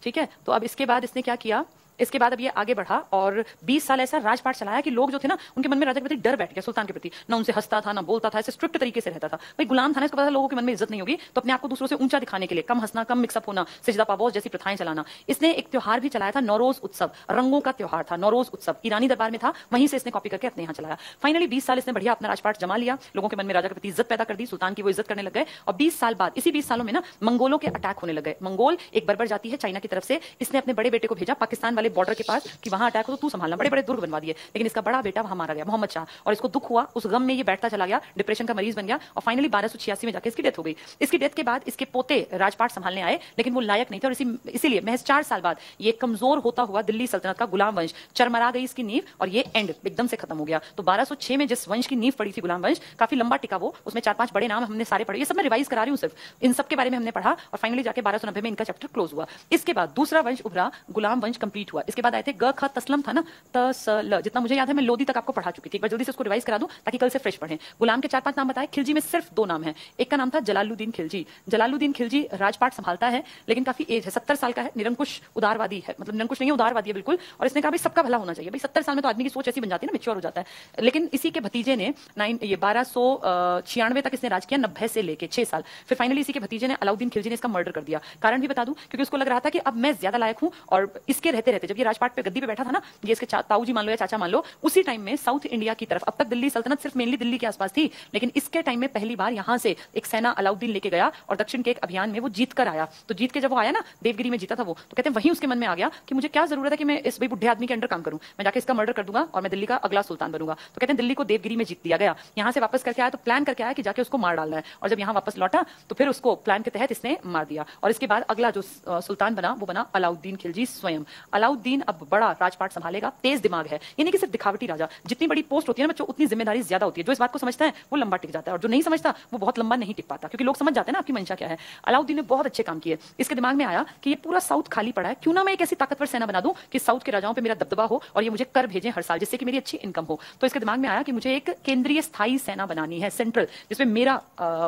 ठीक है। तो अब इसके बाद इसने क्या किया, इसके बाद अब ये आगे बढ़ा और 20 साल ऐसा राजपाट चलाया कि लोग जो थे ना, उनके मन में राजा के प्रति डर बैठ गया, सुल्तान के प्रति। ना उनसे हंसता था, ना बोलता था, ऐसे स्ट्रिक्ट तरीके से रहता था। भाई गुलाम था ना, इसको पता था लोगों के मन में इज्जत नहीं होगी, तो अपने आप को दूसरों से ऊंचा दिखाने के लिए कम हंसना, कम मिक्सअप होना, सिजदा पापोस जैसी प्रथाएं चलाना। इसने एक त्योहार भी चलाया था, नौरोज उत्सव, रंगों का त्योहार था नौरोज उत्सव, ईरानी दरबार में था, वहीं से इसने कॉपी करके अपने यहाँ चलाया। फाइनली 20 साल इसने बढ़िया अपना राजपाट जमा लिया, लोगों के मन में राजा के प्रति इज्जत पैदा कर दी, सुल्तान की वो इज्जत करने लग गए। और 20 साल बाद, इसी 20 सालों में ना, मंगोलों के अटैक होने लग गए। मंगोल एक बर्बर जाती है चाइना की तरफ से, इसने अपने बड़े बेटे को भेजा पाकिस्तान वाले बॉर्डर के पास कि वहां अटैक हो तो तू संभालना, बड़े बड़े दुर्ग बनवा दिए। लेकिन इसका बड़ा बेटा वहां मारा गया, मोहम्मद शाह, और इसको दुख हुआ, उस गम में ये बैठता चला गया, डिप्रेशन का मरीज बन गया, और फाइनली 1286 में जाके इसकी डेथ हो गई। इसकी डेथ के बाद इसके पोते राजपाट संभालने आए, लेकिन वो लायक नहीं थे, और इसीलिए महज 4 साल बाद ये कमजोर होता हुआ दिल्ली सल्तनत का गुलाम वंश चरमरा गई, इसकी नींव, और ये एंड एकदम से खत्म हो गया। तो 1206 में जिस वंश की नींव पड़ी थी, गुलाम वंश, काफी लंबा टिका वो, उसमें 4-5 बड़े नाम हमने सारे पढ़े, ये सब मैं रिवाइज करा रही हूं, सिर्फ इन सब के बारे में हमने पढ़ा, और फाइनली जाके 1290 में इनका चैप्टर क्लोज हुआ। इसके बाद दूसरा वंश उभरा, गुलाम वंश कंप्लीट हुआ। इसके बाद आए थे ग ख तस्लम था ना, तसल, जितना मुझे याद है मैं लोदी तक आपको पढ़ा चुकी थी, एक बार जल्दी से उसको रिवाइज करा दूं ताकि कल से फ्रेश पढ़ें। गुलाम के 4-5 नाम बताए, खिलजी में सिर्फ 2 नाम है, एक का नाम था जलालुद्दीन खिलजी। जलालुद्दीन खिलजी राजपाट संभालता है, लेकिन काफी एज है, 70 साल का है, निरंकुश उदारवादी है, मतलब निरंकुश नहीं है, उदारवादी है बिल्कुल। और इसने कहा भाई सबका भला होना चाहिए, भाई 70 साल में तो आदमी की सोच ऐसी बन जाती है ना, मैच्योर हो जाता है। लेकिन इसी के भतीजे ने 1296 तक इसने राज किया, 90 से लेके 6 साल। फिर फाइनली इसी के भतीजे ने, अलाउद्दीन खिलजी ने, इसका मर्डर कर दिया। कारण भी बता दूं, क्योंकि उसको लग रहा था कि अब मैं ज्यादा लायक हूं, और इसके रहते रहते जब ये राजपाट पे गद्दी पे बैठा था ना, ये इसके ताऊ जी मान लो या चाचा मान लो, उसी टाइम में साउथ इंडिया की तरफ, अब तक दिल्ली सल्तनत सिर्फ मेनली दिल्ली के आसपास थी, लेकिन इसके टाइम में पहली बार यहां से एक सेना अलाउद्दीन लेके गया, और दक्षिण के एक अभियान में वो जीत कर आया। तो जीत के जब वो आया ना, देवगिरी में जीता था वो, तो कहते हैं वहीं उसके मन में आ गया कि मुझे क्या जरूरत है कि मैं इस भाई बुढ़े आदमी के अंडर काम करूं, मैं जाके इसका मर्डर कर दूंगा और मैं दिल्ली का अगला सुल्तान बनूंगा। तो कहते हैं दिल्ली को देवगिरी में जीत दिया गया। यहां से वापस करके आया तो प्लान करके आया कि जाके उसको मार डालना है, और जब यहां वापस लौटा तो फिर उसको प्लान के तहत इसने मार दिया। और इसके बाद अगला जो सुल्तान बना वो बना अलाउद्दीन खिलजी स्वयं। अलाउद्दीन अब बड़ा राजपाट संभालेगा, तेज दिमाग है, यानी कि सिर्फ दिखावटी राजा। जितनी बड़ी पोस्ट होती है ना बच्चों, उतनी जिम्मेदारी ज्यादा होती है। जो इस बात को समझता है वो लंबा टिक जाता है, और जो नहीं समझता वो बहुत लंबा नहीं टिक पाता, क्योंकि लोग समझ जाते हैं ना आपकी मंशा क्या है। अलाउद्दीन ने बहुत अच्छे काम किए। इसके दिमाग में आया कि ये पूरा साउथ खाली पड़ा है, क्यों ना मैं एक ऐसी ताकतवर सेना बना दूं कि साउथ के राजाओं पे मेरा दबदबा हो और ये मुझे कर भेजें हर साल, जिससे कि मेरी अच्छी इनकम हो। तो इसके दिमाग में आया कि मुझे एक केंद्रीय स्थायी सेना बनानी है, सेंट्रल, जिसमें मेरा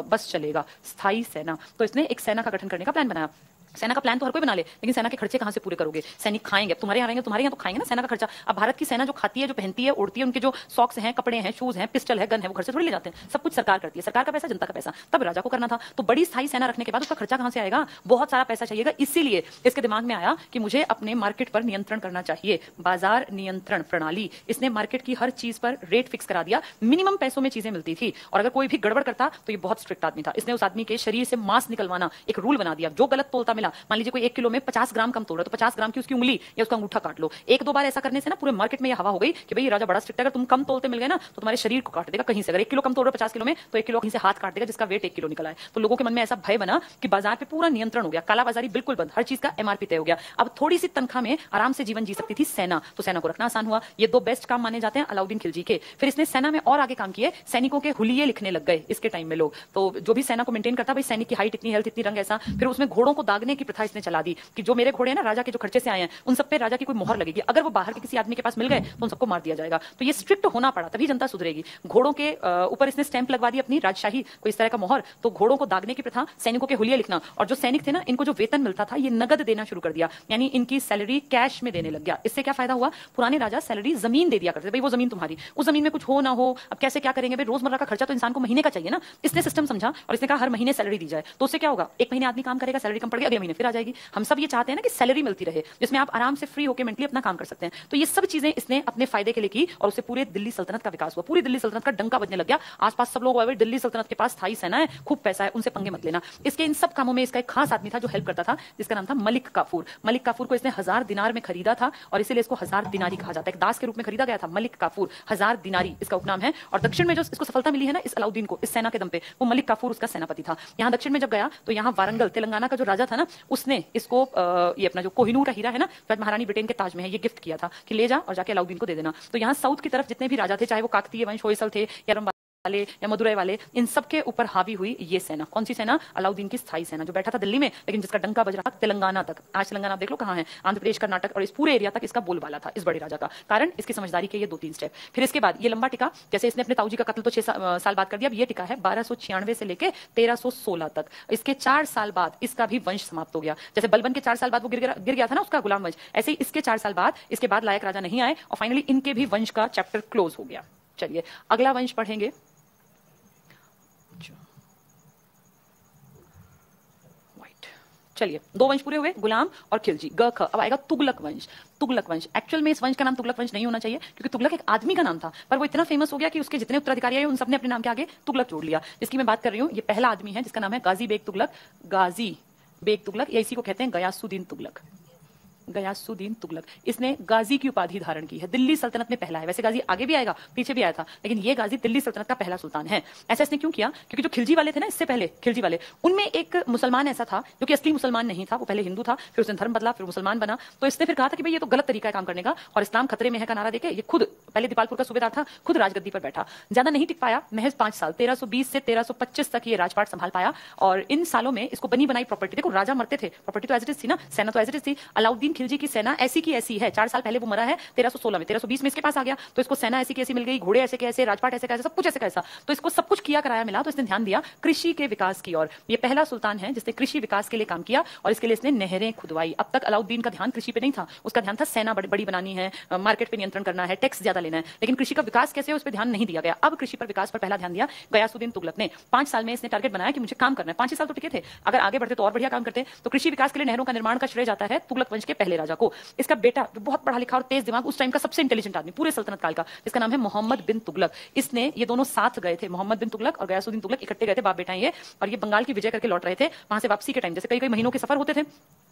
बस चलेगा, स्थायी सेना। तो इसने एक सेना का गठन करने का प्लान बनाया। सेना का प्लान तो हर कोई बना ले, लेकिन सेना के खर्चे कहां से पूरे करोगे? सैनिक खाएंगे, तुम्हारे यहाँ रहेंगे, तुम्हारे यहाँ तो खाएंगे ना सेना का खर्चा। अब भारत की सेना जो खाती है, जो पहनती है, उड़ती है, उनके जो सॉक्स हैं, कपड़े हैं, शूज हैं, पिस्टल है, गन है, वो घर से थोड़ी ले जाते हैं, सब कुछ सरकार करती है। सरकार का पैसा, जनता का पैसा, तब राजा को करना था। तो बड़ी स्थायी सेना रखने के बाद उसका खर्चा कहां से आएगा? बहुत सारा पैसा चाहिएगा। इसीलिए इसके दिमाग में आया कि मुझे अपने मार्केट पर नियंत्रण करना चाहिए, बाजार नियंत्रण प्रणाली। इसने मार्केट की हर चीज पर रेट फिक्स करा दिया, मिनिमम पैसों में चीजें मिलती थी, और अगर कोई भी गड़बड़ करता तो ये बहुत स्ट्रिक्ट आदमी था। इसने उस आदमी के शरीर से मांस निकलवाना एक रूल बना दिया। जो गलत तोलता मिला, मान लीजिए कोई 1 किलो में 50 ग्राम कम तोड़ रहा है, तो 50 ग्राम की उसकी उंगली या उसका अंगूठा काट लो। 1-2 बार ऐसा करने से ना पूरे मार्केट में ये हवा हो गई कि भाई ये राजा बड़ा स्ट्रिक्ट है, अगर तुम कम तोलते मिल गए ना तो तुम्हारे शरीर को काट देगा कहीं से। अगर 1 किलो कम तोड़ रहे हो 50 किलो में, तो 1 किलो कहीं से हाथ काट देगा जिसका वेट 1 किलो निकला है। तो लोगों के मन में ऐसा भय बना कि बाजार पे पूरा नियंत्रण हो गया, कालाबाजारी बिल्कुल बंद, हर चीज का एमआरपी तय हो गया। अब थोड़ी सी तनख्वाह में आराम से जीवन जी सकती थी सेना, तो सेना को रखना आसान हुआ। ये 2 बेस्ट काम माने जाते हैं अलाउद्दीन खिलजी के। फिर इसने सेना में और आगे काम किए, सैनिकों के हुलिये लिखने लग गए इसके टाइम में लोग। तो जो भी सेना को मेंटेन करता, भाई सैनिक की हाइट इतनी, हेल्थ इतनी, रंग ऐसा। फिर उसमें घोड़ों को दागने की प्रथा इसने चला दी कि जो मेरे घोड़े हैं ना राजा के जो खर्चे से आए हैं, उन सब पे राजा की कोई मोहर लगेगी। अगर वो बाहर के किसी आदमी के पास मिल गए तो उन सबको मार दिया जाएगा। तो ये स्ट्रिक्ट होना पड़ा, तभी जनता सुधरेगी। घोड़ों के ऊपर इसने स्टैंप लगवा दी अपनी राजशाही कोई इस तरह का मोहर। तो घोड़ों को दागने की प्रथा, सैनिकों के हुलिये लिखना, और जो सैनिक थे ना इनको जो वेतन मिलता था ये नगद देना शुरू कर दिया, यानी इनकी सैलरी कैश में देने लग गया। इससे क्या फायदा हुआ? पुराने राजा सैलरी जमीन दे दिया करते, भाई वो जमीन तुम्हारी, उस जमीन में कुछ हो ना हो, अब कैसे क्या करेंगे, भाई रोजमर्रा का खर्चा तो इंसान को महीने का चाहिए ना। इसने सिस्टम समझा और इसने कहा हर महीने सैलरी दी जाए। तो उससे क्या होगा? एक महीने आदमी काम करेगा, सैलरी कम पड़ गई, अगले महीने फिर आ जाएगी। हम सब ये चाहते हैं ना कि सैलरी मिलती रहे जिसमें आप आराम से फ्री होकर मेंटली अपना काम कर सकते हैं। तो ये सब चीजें इसने अपने फायदे के लिए की और उससे पूरे दिल्ली सल्तनत का विकास हुआ। पूरी दिल्ली सल्तनत का डंका बजने लग गया। आसपास सब लोग, दिल्ली सल्तनत के पास स्थायी सेना है, खूब पैसा है, उनसे पंगे मत लेना। इसके इन सब कामों में इसका एक खास आदमी था जो हेल्प करता था, जिसका नाम था मलिक काफूर। मलिक काफूर को इसने 1000 दिनार में खरीदा था और इसीलिए इसको 1000 दिनारी कहा जाता है। एक दास के रूप में खरीदा गया था। मलिक काफूर, 1000 दिनारी इसका उपनाम है। और दक्षिण में जो इसको सफलता मिली है ना इस अलाउद्दीन को, इस सेना के दम पे, वो मलिक काफूर उसका सेनापति था। यहाँ दक्षिण में जब गया तो यहाँ वारंगल तेलंगाना का जो राजा था ना, उसने इसको ये अपना जो कोहिनूर का हीरा है ना, जो महारानी ब्रिटेन के ताज में है, ये गिफ्ट किया था कि ले जा और जाके अलाउद्दीन को दे देना। तो यहाँ साउथ की तरफ जितने भी राजा थे, चाहे वो काकतीय वंश, होयसल थे या वाले या मदुरै वाले, इन सब के ऊपर हावी हुई ये सेना। कौन सी सेना? अलाउद्दीन की स्थायी सेना, जो बैठा था दिल्ली में लेकिन जिसका डंका बज रहा था तेलंगाना तक। आज तेलंगाना आप देख लो कहां है, आंध्र प्रदेश, कर्नाटक और इस पूरे एरिया तक इसका बोलबाला था इस बड़े राजा का। कारण इसकी समझदारी के ये 2-3 स्टेप। फिर इसके बाद ये लंबा टिका, जैसे इसने अपने ताऊजी का कत्ल तो 6 साल बाद कर दिया, अब ये टिका है 1296 से लेके 1316 तक। इसके 4 साल बाद इसका भी वंश समाप्त हो गया। जैसे बलबन के 4 साल बाद वो गिर गया था ना उसका गुलाम वंश, ऐसे ही इसके 4 साल बाद इसके बाद लायक राजा नहीं आए और फाइनली इनके भी वंश का चैप्टर क्लोज हो गया। चलिए अगला वंश पढ़ेंगे। चलिए 2 वंश पूरे हुए, गुलाम और खिलजी, ग ख। अब आएगा तुगलक वंश। तुगलक वंश, एक्चुअल में इस वंश का नाम तुगलक वंश नहीं होना चाहिए क्योंकि तुगलक एक आदमी का नाम था, पर वो इतना फेमस हो गया कि उसके जितने उत्तराधिकारी आए उन सबने अपने नाम के आगे तुगलक जोड़ लिया। जिसकी मैं बात कर रही हूँ, ये पहला आदमी है जिसका नाम है गाजी बेग तुगलक। गाजी बेग तुगलक, या इसी को कहते हैं गयासुद्दीन तुगलक। गयासुद्दीन तुगलक, इसने गाजी की उपाधि धारण की है। दिल्ली सल्तनत में पहला है। वैसे गाजी आगे भी आएगा, पीछे भी आया था, लेकिन ये गाजी दिल्ली सल्तनत का पहला सुल्तान है। ऐसा इसने क्यों किया? क्योंकि जो खिलजी वाले थे ना, इससे पहले खिलजी वाले, उनमें एक मुसलमान ऐसा था जो कि असली मुसलमान नहीं था, वो पहले हिंदू था, फिर उसने धर्म बदला, फिर मुसलमान बना। तो इसने फिर कहा था कि भाई ये तो गलत तरीका है काम करने का और इस्लाम खतरे में है का नारा देके ये खुद, पहले दीपालपुर का सूबेदार था, खुद राजगद्दी पर बैठा। ज्यादा नहीं टिक पाया, महज 5 साल, 1320 से 1325 तक ये राजपाट संभाल पाया। और इन सालों में इसको बनी बनाई प्रॉपर्टी, देखो राजा मरते थे, प्रॉपर्टी तो एज इट इज थी ना, सेना तो एज इट इज थी। अलाउद्दीन खिलजी की सेना ऐसी की ऐसी है। 4 साल पहले वो मरा है 1316 में, 1320 में इसके पास आ गया, तो इसको सेना ऐसी की ऐसी मिल गई, घोड़े ऐसे के ऐसे, राजपाट ऐसे कैसे, सब कुछ ऐसे कैसा। तो इसको सब कुछ किया कराया मिला, तो इसने ध्यान दिया कृषि के विकास की ओर। ये पहला सुल्तान है जिसने कृषि विकास के लिए काम किया और इसके लिए इसने नहरें खुदवाई। अब तक अलाउद्दीन का ध्यान कृषि पे नहीं था, उसका ध्यान था सेना बड़ी बनानी है, मार्केट पे नियंत्रण करना है, टैक्स ज्यादा लेना है, लेकिन कृषि का विकास कैसे है उस पर ध्यान नहीं दिया गया। अब कृषि पर विकास पर पहला ध्यान दिया गयासुद्दीन तुगलक ने। 5 साल में इसने टारगेट बनाया कि मुझे काम करना है। 5 साल तो टिके थे, अगर आगे बढ़ते तो और बढ़िया काम करते। तो कृषि विकास के लिए नहरों का निर्माण का श्रेय जाता है तुगलक वंश के पहले राजा को। इसका बेटा जो बहुत पढ़ा लिखा और तेज दिमाग, उस टाइम का सबसे इंटेलिजेंट आदमी पूरे सल्तनत काल का, जिसका नाम है मोहम्मद बिन तुगलक। इसने, ये दोनों साथ गए थे, मोहम्मद बिन तुगलक और गयासुद्दीन तुगलक इकट्ठे गए थे, बाप बेटा ये। और ये बंगाल की विजय करके लौट रहे थे। वहां से वापसी के टाइम, जैसे कई महीनों के सफर होते थे,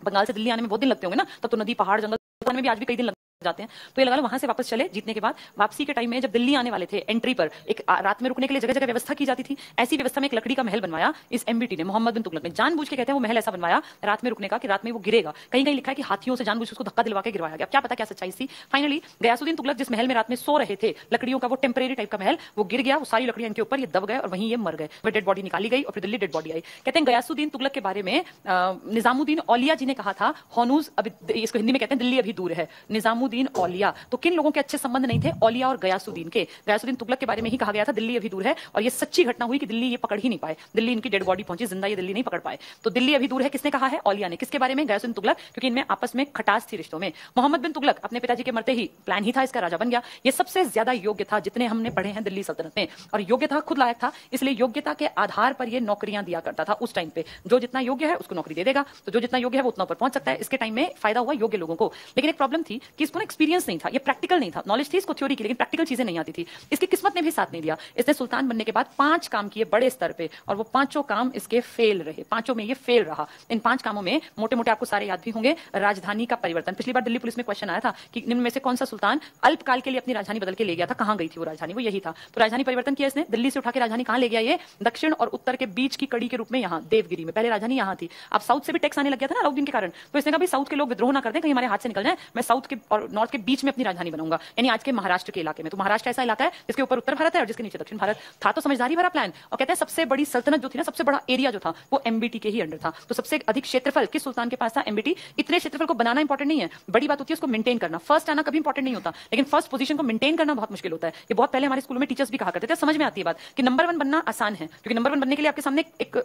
बंगाल से दिल्ली आने में बहुत दिन लगते होंगे ना, तब तो नदी पहाड़ जंगल में भी आज भी कई दिन जाते हैं। तो ये लगा लो वहां से वापस चले जीतने के बाद। वापसी के टाइम में जब दिल्ली आने वाले थे, एंट्री पर एक रात में रुकने के लिए जगह जगह व्यवस्था की जाती थी। ऐसी व्यवस्था में एक लकड़ी का महल बनवाया इस एमबीटी ने, मोहम्मद बिन तुगलक ने। जानबूझ के कहते हैं वो महल ऐसा बनवाया रात में रुकने का कि रात में वो गिरेगा। कहीं कहीं लिखा है कि हाथियों से जानबूझ उसको धक्का दिलवा के गिरवाया गया, क्या पता क्या सच्चाई थी। फाइनली गयासुद्दीन तुगलक जिस महल में रात में सो रहे थे, लकड़ियों का वो टेम्परेरी टाइप का महल, वो गिर गया। वो सारी लकड़ियां इनके ऊपर, ये दब गए और वहीं ये मर गए। वो डेड बॉडी निकाली गई और फिर दिल्ली डेड बॉडी आई। कहते हैं गयासुद्दीन तुगलक के बारे में निजामुद्दीन औलिया जी ने कहा था, हौनूज, अभी इसको हिंदी में कहते हैं दिल्ली अभी दूर है, निजामुद्दीन औलिया। तो किन लोगों के अच्छे संबंध नहीं थे? औलिया और गयासुद्दीन के। गयासुद्दीन तुगलक के बारे में ही कहा गया था दिल्ली अभी दूर है, और ये सच्ची घटना हुई कि दिल्ली ये पकड़ ही नहीं पाए, दिल्ली इनकी डेड बॉडी पहुंची, जिंदा ये दिल्ली नहीं पकड़ पाए। तो दिल्ली अभी दूर है किसने कहा है? औलिया ने। किसके बारे में? गयासुद्दीन तुगलक, क्योंकि इनमें आपस में खटास थी रिश्तों में। मोहम्मद बिन तुगलक अपने पिताजी के मरते ही प्लान ही था इसका, राजा बन गया। ये सबसे ज्यादा योग्य था जितने हमने पढ़े हैं दिल्ली सल्तनत में, और योग्यता खुद लायक था, इसलिए योग्यता के आधार पर ये नौकरियां दिया करता था उस टाइम पे। जो जितना योग्य है उसको नौकरी दे देगा, तो जो जितना योग्य है वो उतना ऊपर पहुंच सकता है। इसके टाइम में फायदा हुआ योग्य लोगों को। लेकिन एक प्रॉब्लम थी कि इसको एक्सपीरियंस नहीं था, ये प्रैक्टिकल नहीं था। नॉलेज थी इसको थ्योरी की, लेकिन प्रैक्टिकल चीजें नहीं आती थी। इसकी किस्मत ने भी साथ नहीं दिया। इसने सुल्तान बनने के बाद 5 काम किए बड़े स्तर पे, और वो 5 काम इसके फेल रहे। 5 में ये फेल रहा। इन 5 कामों में मोटे मोटे आपको सारे याद भी होंगे। राजधानी का परिवर्तन, पिछली बार दिल्ली पुलिस में क्वेश्चन आया था कि निम्न में से कौन सा सुल्तान अल्पकाल के लिए अपनी राजधानी बदल के ले गया था, कहां गई थी वो राजधानी? वो यही था। तो राजधानी परिवर्तन किया इसने, दिल्ली से उठा के राजधानी कहां ले गया? ये दक्षिण और उत्तर के बीच की कड़ी के रूप में यहां देवगिरी में। पहले राजधानी यहां थी, अब साउथ से भी टैक्स आने लग गया था ना अलाउद्दीन के कारण। तो इसने कहा भाई साउथ के लोग विद्रोह ना कर दें, कहीं हमारे हाथ से निकल जाए, मैं साउथ के और नॉर्थ के बीच में अपनी राजधानी बनाऊंगा, यानी आज के महाराष्ट्र के इलाके में। तो महाराष्ट्र ऐसा इलाका है जिसके ऊपर उत्तर भारत है और जिसके नीचे दक्षिण भारत था। तो समझदारी भरा प्लान। और कहते हैं सबसे बड़ी सल्तनत जो थी ना, सबसे बड़ा एरिया जो था वो एमबीटी के ही अंडर था। तो सबसे अधिक क्षेत्रफल किस सुल्तान के पास था? एमबीटी। इतने क्षेत्रफल को बनाना इंपॉर्टेंट नहीं है, बड़ी बात होती है उसको मेंटेन करना। फर्स्ट आना कभी इंपॉर्टेंट नहीं होता, लेकिन फर्स्ट पोजीशन को मेंटेन करना बहुत मुश्किल होता है। ये बहुत पहले हमारे स्कूल में टीचर्स भी कहा करते थे, समझ में आती है बात कि नंबर 1 बनना आसान है, क्योंकि नंबर 1 बनने के लिए आपके सामने एक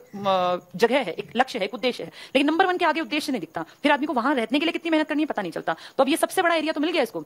जगह है, एक लक्ष्य है, एक उद्देश्य है, लेकिन नंबर 1 के आगे उद्देश्य नहीं दिखता। फिर आदमी को वहां रहने के लिए कितनी मेहनत करनी है पता नहीं चलता। तो अब ये सबसे बड़ा एरिया तो मिल गया इसको,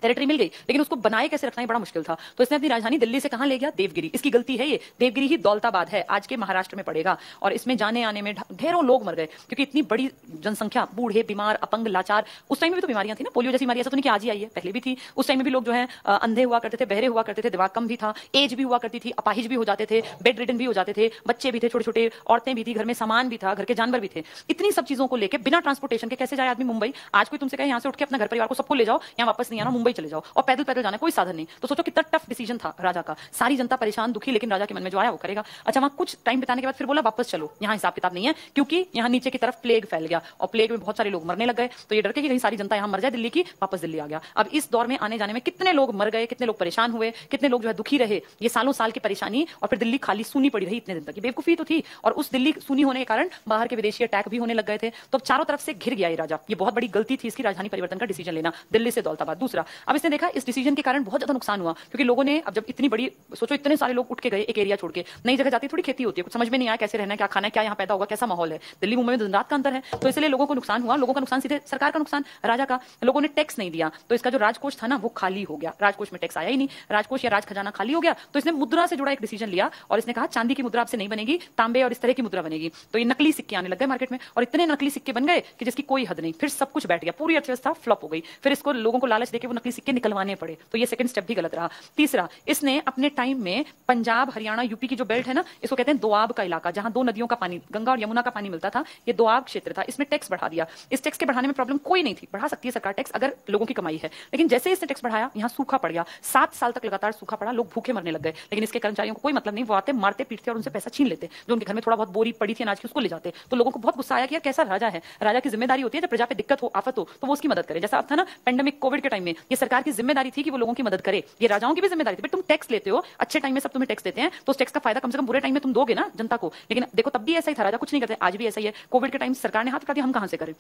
टेरिटरी मिल गई, लेकिन उसको बनाए कैसे रखना ही बड़ा मुश्किल था। तो इसने अपनी राजधानी दिल्ली से कहां ले गया? देवगिरी। इसकी गलती है ये। देवगिरी ही दौलताबाद है, आज के महाराष्ट्र में पड़ेगा। और इसमें जाने आने में ढेरों लोग मर गए, क्योंकि इतनी बड़ी जनसंख्या, बूढ़े, बीमार, अपंग, लाचार। उस टाइम में भी तो बीमारियां थी ना, पोलियो जैसी बीमारी, ऐसा तो नहीं कि आज ही आई है, पहले भी थी। उस टाइम में भी लोग जो है अंधे हुआ करते थे, बहरे हुआ करते थे, दिमाग कम भी था, एज भी हुआ करती थी, अपाहिज भी हो जाते थे, बेड रिडन भी हो जाते थे, बच्चे भी थे छोटे छोटे, औरतें भी थी, घर में सामान भी था, घर के जानवर भी थे। इतनी सब चीजों को लेकर बिना ट्रांसपोर्टेशन के कैसे जाए आदमी मुंबई? आज कोई तुमसे कहे यहाँ से उठ के अपना घर परिवार को सबको ले जाओ, यहाँ वापस नहीं आना, मुंबई चले जाओ, और पैदल पैदल जाना, कोई साधन नहीं। तो सोचो कितना टफ डिसीजन था राजा का। सारी जनता परेशान, दुखी, लेकिन राजा के मन में जो आया वो करेगा। अच्छा, वहां कुछ टाइम बिताने के बाद फिर बोला वापस चलो, यहाँ हिसाब किताब नहीं है, क्योंकि यहाँ नीचे की तरफ प्लेग फैल गया और प्लेग में बहुत सारे लोग मरने लग गए। तो ये डर के कि कहीं सारी जनता यहाँ मर जाए दिल्ली की, वापस दिल्ली आ गया। अब इस दौर में आने जाने में कितने लोग मर गए, कितने लोग परेशान हुए, कितने लोग जो है दुखी रहे, ये सालों साल की परेशानी। और फिर दिल्ली खाली सूनी पड़ी रही इतने दिन तक। ये बेवकूफी तो थी, और उस दिल्ली सूनी होने के कारण बाहर के विदेशी अटैक भी होने लग गए थे। तो अब चारों तरफ से घिर गया ये राजा। ये बहुत बड़ी गलती थी इसकी, राजधानी परिवर्तन का डिसीजन लेना, दिल्ली से दौलताबाद। दूसरा, अब इसने देखा इस डिसीजन के कारण बहुत ज्यादा नुकसान हुआ, क्योंकि लोगों ने, अब जब इतनी बड़ी, सोचो इतने सारे लोग उठ के गए एक एरिया छोड़ के, नई जगह जाती थोड़ी खेती होती है, कुछ समझ में नहीं आया कैसे रहना है, क्या खाना है, क्या यहाँ पैदा होगा, कैसा माहौल है। दिल्ली मुंबई में दिन रात का अंतर है। तो इसलिए लोगों को नुकसान हुआ। लोगों का नुकसान सीधे सरकार का नुकसान, राजा का। लोगों ने टैक्स नहीं दिया, तो इसका जो राजकोष था ना वो खाली हो गया। राजकोष में टैक्स आया ही नहीं, राजकोष या राज खजाना खाली हो गया। तो इसने मुद्रा से जुड़ा एक डिसीजन लिया और इसने कहा चांदी की मुद्रा आपसे नहीं बनेगी, तांबे और इस तरह की मुद्रा बनेगी। तो ये नकली सिक्के आने लग गए मार्केट में, और इतने नकली सिक्के बन गए कि जिसकी कोई हद नहीं। फिर सब कुछ बैठ गया, पूरी अर्थव्यवस्था फ्लॉप हो गई। फिर इसको लोगों को लालच देके वो नकली सिक्के निकलवाने पड़े। तो ये सेकंड स्टेप भी गलत रहा। तीसरा, इसने अपने टाइम में पंजाब, हरियाणा, यूपी की जो बेल्ट है ना, इसको कहते हैं दोआब का इलाका, जहां दो नदियों का पानी, गंगा और यमुना का पानी मिलता था, ये दोआब क्षेत्र था। इसमें टैक्स बढ़ा दिया। इस टैक्स के बढ़ाने में प्रॉब्लम कोई नहीं थी, बढ़ा सकती है सरकार टैक्स अगर लोगों की कमाई है। लेकिन जैसे इसने टैक्स बढ़ाया, यहाँ सूखा पड़ गया। 7 साल तक लगातार सूखा पड़ा, लोग भूखे मरने लग गए। लेकिन इसके कर्मचारियों को कोई मतलब नहीं, वो आते, मारते, पीटते और उनसे पैसा छीन लेते। जो उनके घर में थोड़ा बहुत बोरी पड़ी थी अनाज की, उसको ले जाते। तो लोगों को बहुत गुस्सा आया कि यार कैसा राजा है। राजा की जिम्मेदारी होती है जब प्रजा पे दिक्कत हो, आफत हो, तो वो उसकी मदद करे। जैसा अब था ना पेंडेमिक, कोविड के टाइम में, ये सरकार की जिम्मेदारी थी कि वो लोगों की मदद करे। ये राजाओं की भी जिम्मेदारी थी। तुम टैक्स लेते हो, अच्छे टाइम में सब तुम्हें टैक्स देते हैं, तो उस टैक्स का फायदा कम से कम बुरे टाइम में तुम दोगे ना जनता को। लेकिन देखो तब भी ऐसा ही था, राजा कुछ नहीं करते, आज भी ऐसा ही है। कोविड के टाइम सरकार ने हाथ उठा दिया, हम कहां से करें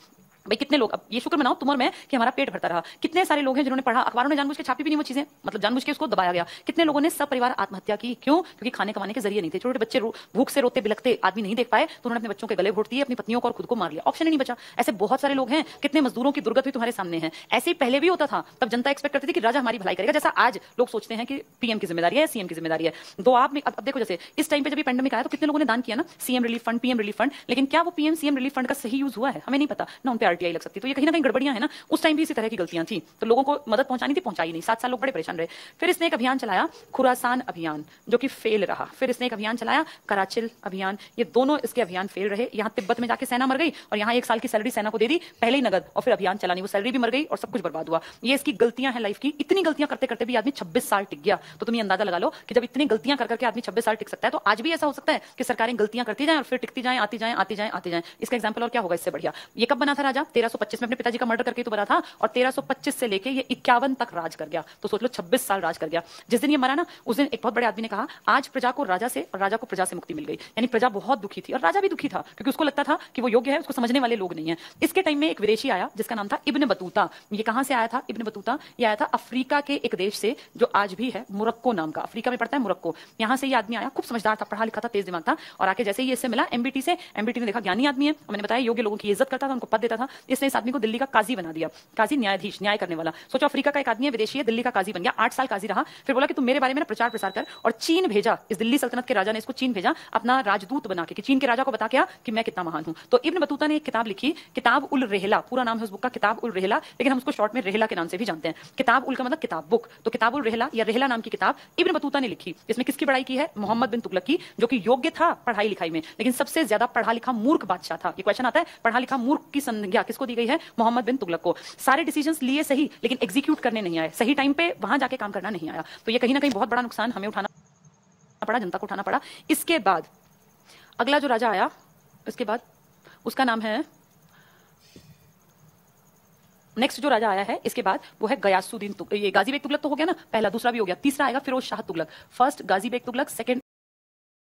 भाई? कितने लोग, अब ये शुक्र मनाओ तुम और मैं कि हमारा पेट भरता रहा। कितने सारे लोग हैं जिन्होंने पढ़ा, अखबारों ने जानबूझ के छापी भी नहीं वो चीजें, मतलब जानबूझ के उसको दबाया गया। कितने लोगों ने सब परिवार आत्महत्या की, क्यों? क्योंकि खाने कमाने के जरिए नहीं थे। छोटे बच्चे भूख से रोते बिलखते, आदमी नहीं देख पाए, तो उन्होंने अपने बच्चों के गले घोट दिए, अपनी पत्नियों को और खुद को मार लिया। ऑप्शन ही नहीं बचा। ऐसे बहुत सारे लोग हैं। कितने मजदूरों की दुर्गत भी तुम्हारे सामने है। ऐसे ही पहले भी होता था, तब जनता एक्सपेक्ट करती थी कि राजा हमारी भलाई करेगा। जैसा आज लोग सोचते हैं कि पीएम की जिम्मेदारी है, सीएम की जिम्मेदारी है। तो आप अब देखो, जैसे इस टाइम पे जब ये पेंडेमिक आया तो कितने लोगों ने दान किया ना, CM relief fund, PM relief fund. लेकिन क्या वो पीएम सीएम रिलीफ फंड का सही यूज हुआ है? हमें नहीं पता ना, उन पे आरटीआई लग सकती। तो ये कहीं ना कहीं गड़बड़ियां है ना। उस टाइम भी इसी तरह की गलतियां थी, तो लोगों को मदद पहुंचानी थी, पहुंचाई नहीं। 7 साल लोग बड़े परेशान रहे। फिर इसने एक अभियान चलाया, खुरासान अभियान, जो कि फेल रहा। फिर इसने एक अभियान चलाया, कराचिल अभियान। ये दोनों इसके अभियान फेल रहे। यहाँ तिब्बत में जाके सेना मर गई, और यहाँ 1 साल की सैलरी सेना को दे दी पहले ही नगद, और फिर अभियान चला नहीं, वो सैलरी भी मर गई और सब कुछ बर्बाद हुआ। ये इसकी गलतियां हैं लाइफ की। इतनी गलतियां करते करते भी आदमी 26 साल टिक गया। तो तुम ये अंदाजा लगा लो कि जब इतनी गलतियां कर करके आदमी 26 साल टिक सकता है, तो आज भी ऐसा हो सकता है कि सरकारें गलतियां करती जाएं और फिर टिकती जाएं, आती जाएं, आती जाएं, आती जाएं। इसका एग्जांपल और क्या होगा इससे बढ़िया? ये कब बना था राजा? 1325 में अपने पिताजी का मर्डर करके तो बना था, और 1325 से लेके ये 51 तक राज कर गया। तो सोच लो 26 साल राज कर गया। जिस दिन ये मरा ना, उस दिन एक बहुत बड़े आदमी ने कहा, आज प्रजा को राजा से और राजा को प्रजा से मुक्ति मिल गई। यानी प्रजा बहुत दुखी थी और राजा भी दुखी था, क्योंकि उसको लगता था कि वो योग्य है, उसको समझने वाले लोग नहीं है। इसके टाइम में एक विदेशी आया जिसका नाम था इब्न बतूता। ये कहां से आया था इब्न बतूता? ये आया था अफ्रीका के एक देश से, जो आज भी है मुरक्को नाम का, अफ्रीका में पड़ता है मुरक्को। यहां से ये आदमी आया, खूब समझदार था, पढ़ा लिखा था, तेज दिमाग था। और आके जैसे ही इससे मिला एमबीटी से, एमबीटी ने देखा ज्ञानी आदमी है, मैंने बताया योग्य लोगों की इज्जत करता था, उनको पद देता था। इसने इस आदमी को दिल्ली का काजी बना दिया। काजी न्यायाधीश, न्याय करने वाला। सोचो अफ्रीका का एक आदमी है, विदेशी है, दिल्ली का काजी बन गया। 8 साल काजी रहा। फिर बोला कि तुम मेरे बारे में ना प्रचार प्रसार कर, और चीन भेजा। इस दिल्ली सल्तनत के राजा ने इसको चीन भेजा अपना राजदूत बना के, कि चीन के राजा को बता क्या कि मैं कितना महान हूं। तो इब्न बतूता ने एक किताब लिखी, किताब उल रेहला, पूरा नाम है उस बुक का किताब उल रेहला, लेकिन हम उसको शॉर्ट में रेहला के नाम से भी जानते हैं। किताब उल का मतलब किताब, बुक। तो किताब उल रेहला या रेहला नाम की किताब इब्न बतूता ने लिखी। इसमें किसकी बड़ाई की है? मोहम्मद बिन तुगलक की, जो कि योग्य था पढ़ाई लिखाई में, लेकिन सबसे ज्यादा पढ़ा लिखा मूर्ख बादशाह था। ये क्वेश्चन आता है, पढ़ा लिखा मूर्ख की संज्ञा किसको दी गई है? मोहम्मद बिन तुगलक को। सारे डिसीजंस लिए सही, लेकिन एग्जीक्यूट करने नहीं आए, सही टाइम पे वहां जाके काम करना नहीं आया। तो ये कहीं ना कहीं बहुत बड़ा नुकसान हमें उठाना पड़ा, जनता को उठाना पड़ा। इसके बाद अगला जो राजा आया, इसके बाद उसका नाम है, नेक्स्ट जो राजा आया है इसके बाद वो है गयासुद्दीन तुगलक। ये गाजी बेग तुगलक तो हो गया ना पहला, दूसरा भी हो गया, तीसरा आएगा फिरोज शाह तुगलक। फर्स्ट गाजी बेग तुगलक, सेकंड